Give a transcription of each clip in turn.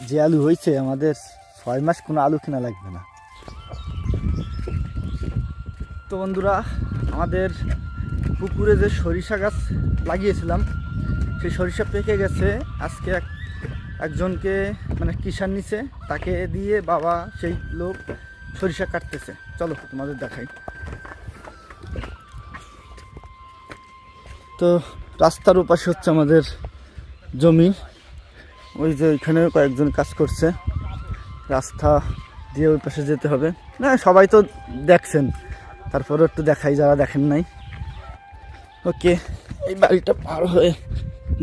যে আলু হয়েছে আমাদের 6 মাস কোনো আলু কেনা লাগবে না। তো বন্ধুরা, আমাদের পুকুরে যে সরিষা গাছ লাগিয়েছিলাম সেই সরিষা পেকে গেছে। আজকে একজনকে মানে কিষান নিচে তাকে দিয়ে বাবা সেই লোক সরিষা কাটতেছে। চলো তোমাদের দেখাই। তো রাস্তার ওপাশে হচ্ছে আমাদের জমি। ওই যে ওইখানে কয়েকজন কাজ করছে, রাস্তা দিয়ে ওই পাশে যেতে হবে। না সবাই তো দেখছেন, তারপরে একটু দেখাই যারা দেখেন নাই। ওকে, এই বাড়িটা পার হয়ে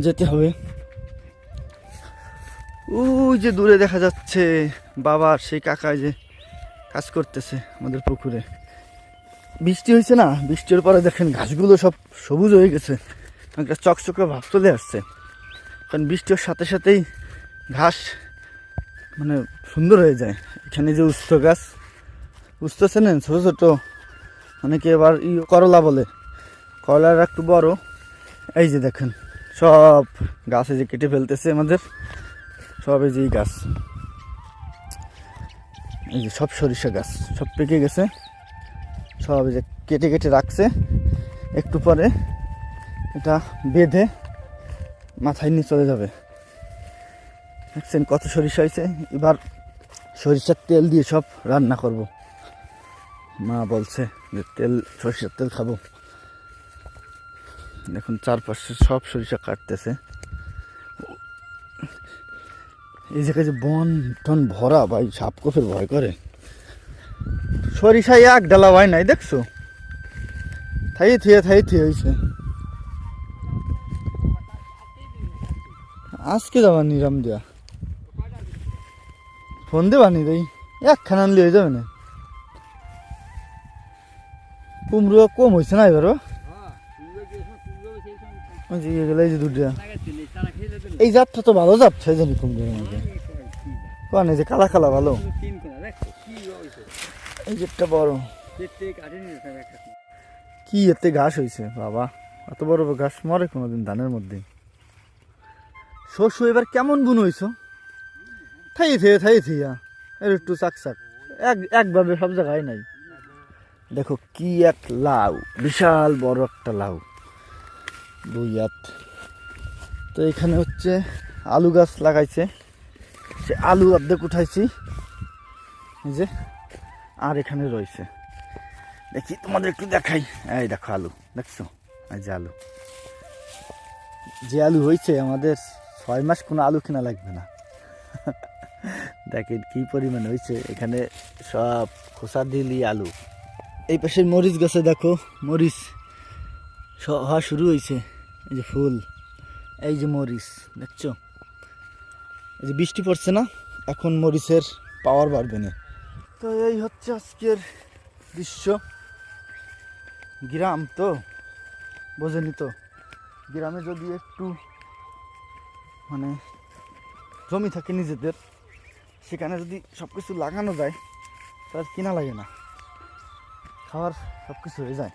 যেতে হবে। ওই যে দূরে দেখা যাচ্ছে বাবার সেই কাকা যে কাজ করতেছে আমাদের পুকুরে। বৃষ্টি হয়েছে না, বৃষ্টির পরে দেখেন ঘাসগুলো সব সবুজ হয়ে গেছে, একটা চকচকে ভাব চলে আসছে। কারণ বৃষ্টির সাথে সাথেই ঘাস মানে সুন্দর হয়ে যায়। এখানে যে উস্ত গাছ, উস্ত চেনেন, ছোটো ছোটো, অনেকে এবার করলা বলে, করলার একটু বড়। এই যে দেখেন সব গাছে যে কেটে ফেলতেছে আমাদের, সব এই যে গাছ, এই যে সব সরিষা গাছ সব পেকে গেছে, সব এই যে কেটে কেটে রাখছে। একটু পরে এটা বেঁধে মাথায় নিয়ে চলে যাবে। দেখছেন কত সরিষা হয়েছে। এবার সরিষার তেল দিয়ে সব রান্না করব। মা বলছে যে সরিষার তেল খাবো। দেখুন চারপাশে সব সরিষা কাটতেছে। এই জায়গায় যে বন টন ভরা, ভাই সাপ কোপের ভয় করে। সরিষায় এক ডালা হয় নাই, দেখছো থাই থুয়ে হয়েছে। আজকে যাবার নিরাম দেয়া ফোন দেবানি দেই, একখান আনলে হয়ে যাবে না। কুমড়ো কম হয়েছে না এবারও। এই যে দুটা, এই জাতটা তো ভালো জাত সেই জানি কুমড়োর মধ্যে। কোন এই যে কালা কালা ভালো, এই যেটা বড়। কি এতে ঘাস হয়েছে বাবা, এত বড় ঘাস মরে কোনোদিন ধানের মধ্যে। শস্য এবার কেমন বুন হয়েছ, থাই থিয়া এর একটু চাকচাক একভাবে সব জায়গায় নাই। দেখো কি এক লাউ, বিশাল বড় একটা লাউ, 2 হাত। তো এখানে হচ্ছে আলু গাছ লাগাইছে, সে আলু অর্ধেক উঠাইছি এই যে, আর এখানে রয়েছে। দেখি তোমাদের একটু দেখাই। এই দেখো আলু, দেখছো এই যে আলু, যে আলু হয়েছে আমাদের 6 মাস কোনো আলু কেনা লাগবে না। দেখেন কি পরিমাণ হয়েছে এখানে, সব খোসা দিলি আলু। এই পাশের মরিচ গাছে দেখো মরিচ হওয়া শুরু হয়েছে, এই যে ফুল, এই যে মরিচ দেখছো। এই যে বৃষ্টি পড়ছে না, এখন মরিচের পাওয়ার বাড়বে না। তো এই হচ্ছে আজকের দৃশ্য। গ্রাম তো বোঝেনি তো, গ্রামে যদি একটু মানে জমি থাকে নিজেদের, সেখানে যদি সব কিছু লাগানো যায় তাহলে কিনা লাগে না, খাওয়ার সব কিছু হয়ে যায়।